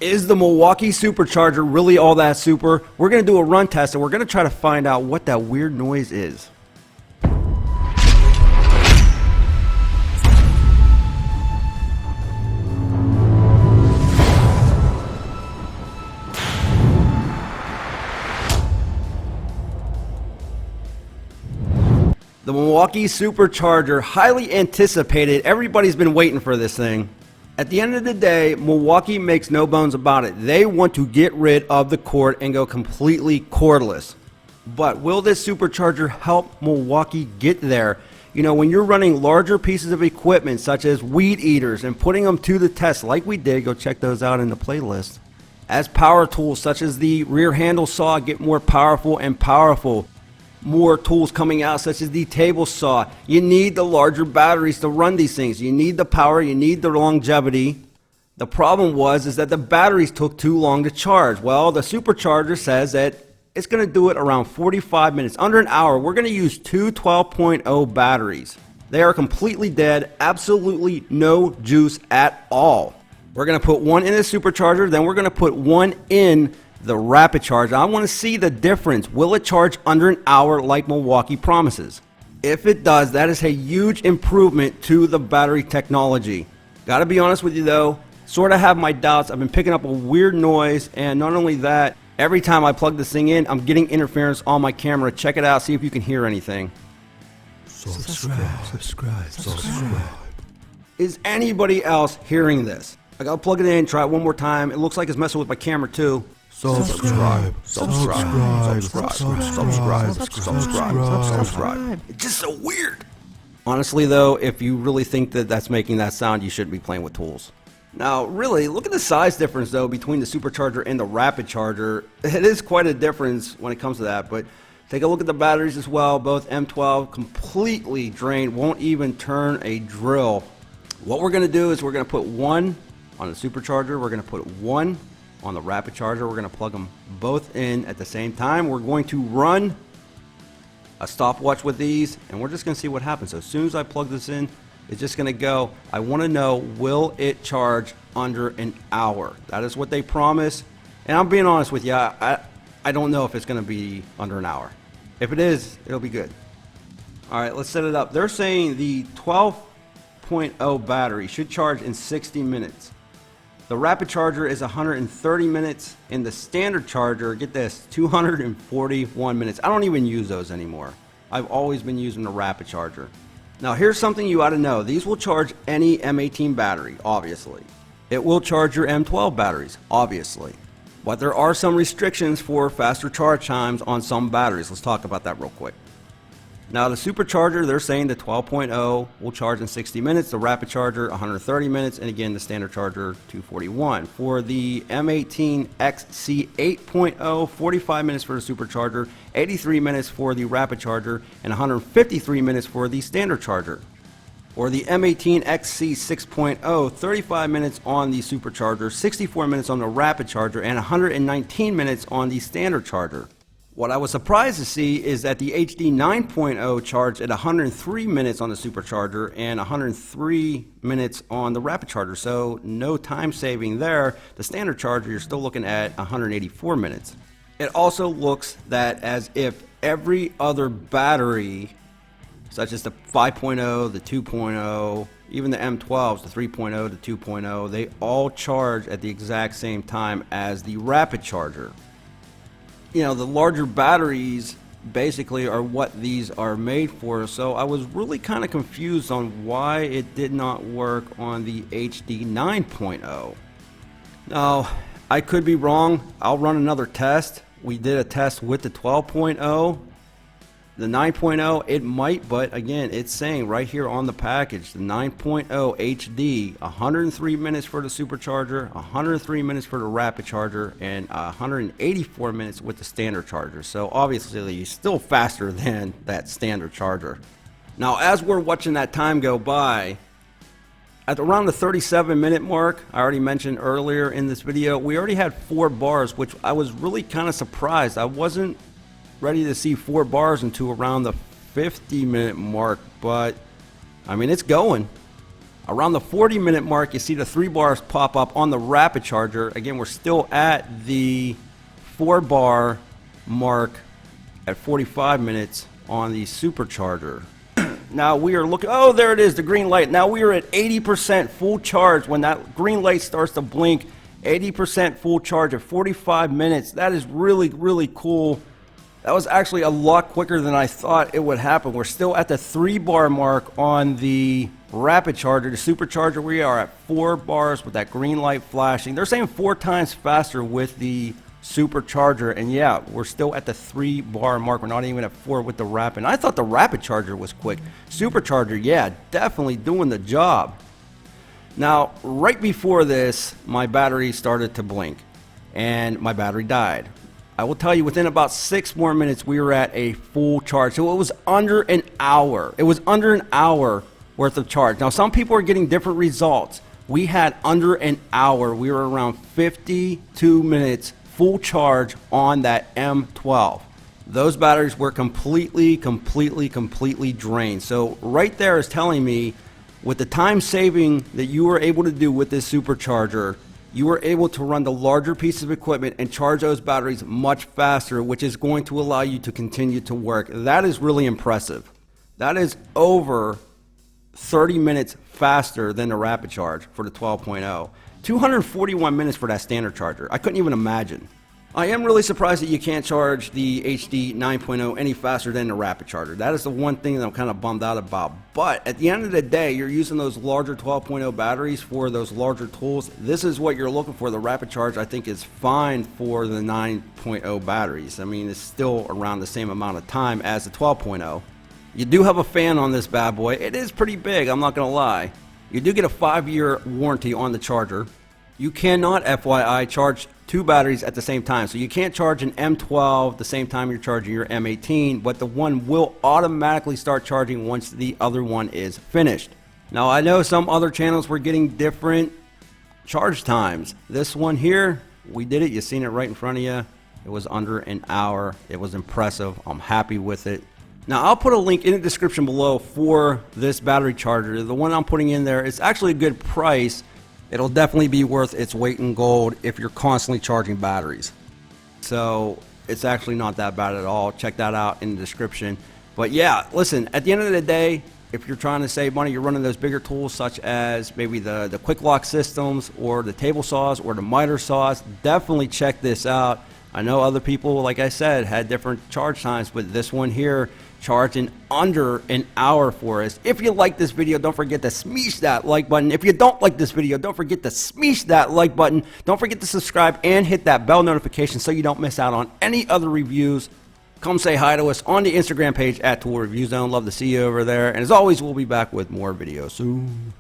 Is the Milwaukee Supercharger really all that super? We're going to do a run test and we're going to try to find out what that weird noise is. The Milwaukee Supercharger, highly anticipated. Everybody's been waiting for this thing. At the end of the day, Milwaukee makes no bones about it. They want to get rid of the cord and go completely cordless. But will this supercharger help Milwaukee get there? You know, when you're running larger pieces of equipment such as weed eaters and putting them to the test like we did, go check those out in the playlist. As power tools such as the rear handle saw get more powerful and powerful. More tools coming out such as the table saw. You need the larger batteries to run these things. You need the power, you need the longevity. The problem is that the batteries took too long to charge. Well, the supercharger says that it's going to do it around 45 minutes, under an hour. We're going to use two 12.0 batteries. They are completely dead, absolutely no juice at all. We're going to put one in the supercharger, then we're going to put one in the rapid charge. I want to see the difference. Will it charge under an hour like Milwaukee promises? If it does, that is a huge improvement to the battery technology. Gotta be honest with you though, sort of have my doubts. I've been picking up a weird noise, and not only that, every time I plug this thing in, I'm getting interference on my camera. Check it out, see if you can hear anything. Subscribe. Is anybody else hearing this? I gotta plug it in, try it one more time. It looks like it's messing with my camera too. Subscribe. It's just so weird. Honestly though, if you really think that that's making that sound, you shouldn't be playing with tools. Now really, look at the size difference though between the supercharger and the rapid charger. It is quite a difference when it comes to that, but take a look at the batteries as well. Both M12 completely drained, won't even turn a drill. What we're going to do is we're going to put one on the supercharger, we're going to put one on the rapid charger. We're going to plug them both in at the same time. We're going to run a stopwatch with these, and we're just going to see what happens. So as soon as I plug this in, it's just going to go. I want to know, will it charge under an hour? That is what they promise, and I'm being honest with you. I don't know if it's going to be under an hour. If it is, it'll be good. All right, let's set it up. They're saying the 12.0 battery should charge in 60 minutes. The rapid charger is 130 minutes, and the standard charger, get this, 241 minutes. I don't even use those anymore. I've always been using the rapid charger. Now here's something you ought to know. These will charge any M18 battery, obviously. It will charge your M12 batteries, obviously. But there are some restrictions for faster charge times on some batteries. Let's talk about that real quick. Now the supercharger, they're saying the 12.0 will charge in 60 minutes, the rapid charger 130 minutes, and again the standard charger 241. For the M18 XC 8.0, 45 minutes for the supercharger, 83 minutes for the rapid charger, and 153 minutes for the standard charger. Or the M18 XC 6.0, 35 minutes on the supercharger, 64 minutes on the rapid charger, and 119 minutes on the standard charger. What I was surprised to see is that the HD 9.0 charged at 103 minutes on the supercharger and 103 minutes on the rapid charger, so no time saving there. The standard charger, you're still looking at 184 minutes. It also looks that as if every other battery, such as the 5.0, the 2.0, even the M12s, the 3.0, the 2.0, they all charge at the exact same time as the rapid charger. You know, the larger batteries basically are what these are made for, so I was really kind of confused on why it did not work on the HD 9.0. Now, I could be wrong. I'll run another test. We did a test with the 12.0. The 9.0, it might, but again, it's saying right here on the package, the 9.0 HD, 103 minutes for the supercharger, 103 minutes for the rapid charger, and 184 minutes with the standard charger. So obviously, it's still faster than that standard charger. Now, as we're watching that time go by, at around the 37-minute mark, I already mentioned earlier in this video, we already had 4 bars, which I was really kind of surprised. I wasn't ready to see 4 bars until around the 50-minute mark, but I mean, it's going. Around the 40-minute mark, you see the 3 bars pop up on the rapid charger. Again, we're still at the 4-bar mark at 45 minutes on the supercharger. Now we are looking, oh, there it is, the green light. Now we are at 80% full charge. When that green light starts to blink, 80% full charge at 45 minutes. That is really, really cool. That was actually a lot quicker than I thought it would happen. We're still at the 3-bar mark on the rapid charger. The supercharger, we are at 4 bars with that green light flashing. They're saying 4 times faster with the supercharger, and yeah, we're still at the 3-bar mark. We're not even at 4 with the rapid. I thought the rapid charger was quick. Supercharger, yeah, definitely doing the job. Now, right before this, my battery started to blink and my battery died. I will tell you, within about 6 more minutes, we were at a full charge. So it was under an hour. It was under an hour worth of charge. Now, some people are getting different results. We had under an hour. We were around 52 minutes full charge on that M12. Those batteries were completely drained. So right there is telling me, with the time saving that you were able to do with this supercharger, you were able to run the larger piece of equipment and charge those batteries much faster, which is going to allow you to continue to work. That is really impressive. That is over 30 minutes faster than the rapid charge for the 12.0. 241 minutes for that standard charger. I couldn't even imagine. I am really surprised that you can't charge the HD 9.0 any faster than the rapid charger. That is the one thing that I'm kind of bummed out about. But at the end of the day, you're using those larger 12.0 batteries for those larger tools. This is what you're looking for. The rapid charge, I think, is fine for the 9.0 batteries. I mean, it's still around the same amount of time as the 12.0. You do have a fan on this bad boy. It is pretty big, I'm not going to lie. You do get a 5-year warranty on the charger. You cannot, FYI, charge 2 batteries at the same time. So you can't charge an M12 the same time you're charging your M18, but the one will automatically start charging once the other one is finished. Now, I know some other channels were getting different charge times. This one here, we did it. You've seen it right in front of you. It was under an hour. It was impressive. I'm happy with it. Now, I'll put a link in the description below for this battery charger. The one I'm putting in there is actually a good price. It'll definitely be worth its weight in gold if you're constantly charging batteries. So it's actually not that bad at all. Check that out in the description. But yeah, listen, at the end of the day, if you're trying to save money, you're running those bigger tools such as maybe the quick lock systems or the table saws or the miter saws, definitely check this out. I know other people, like I said, had different charge times, but this one here charged in under an hour for us. If you like this video, don't forget to smash that like button. If you don't like this video, don't forget to smash that like button. Don't forget to subscribe and hit that bell notification so you don't miss out on any other reviews. Come say hi to us on the Instagram page at Tool Review Zone. Love to see you over there. And as always, we'll be back with more videos soon.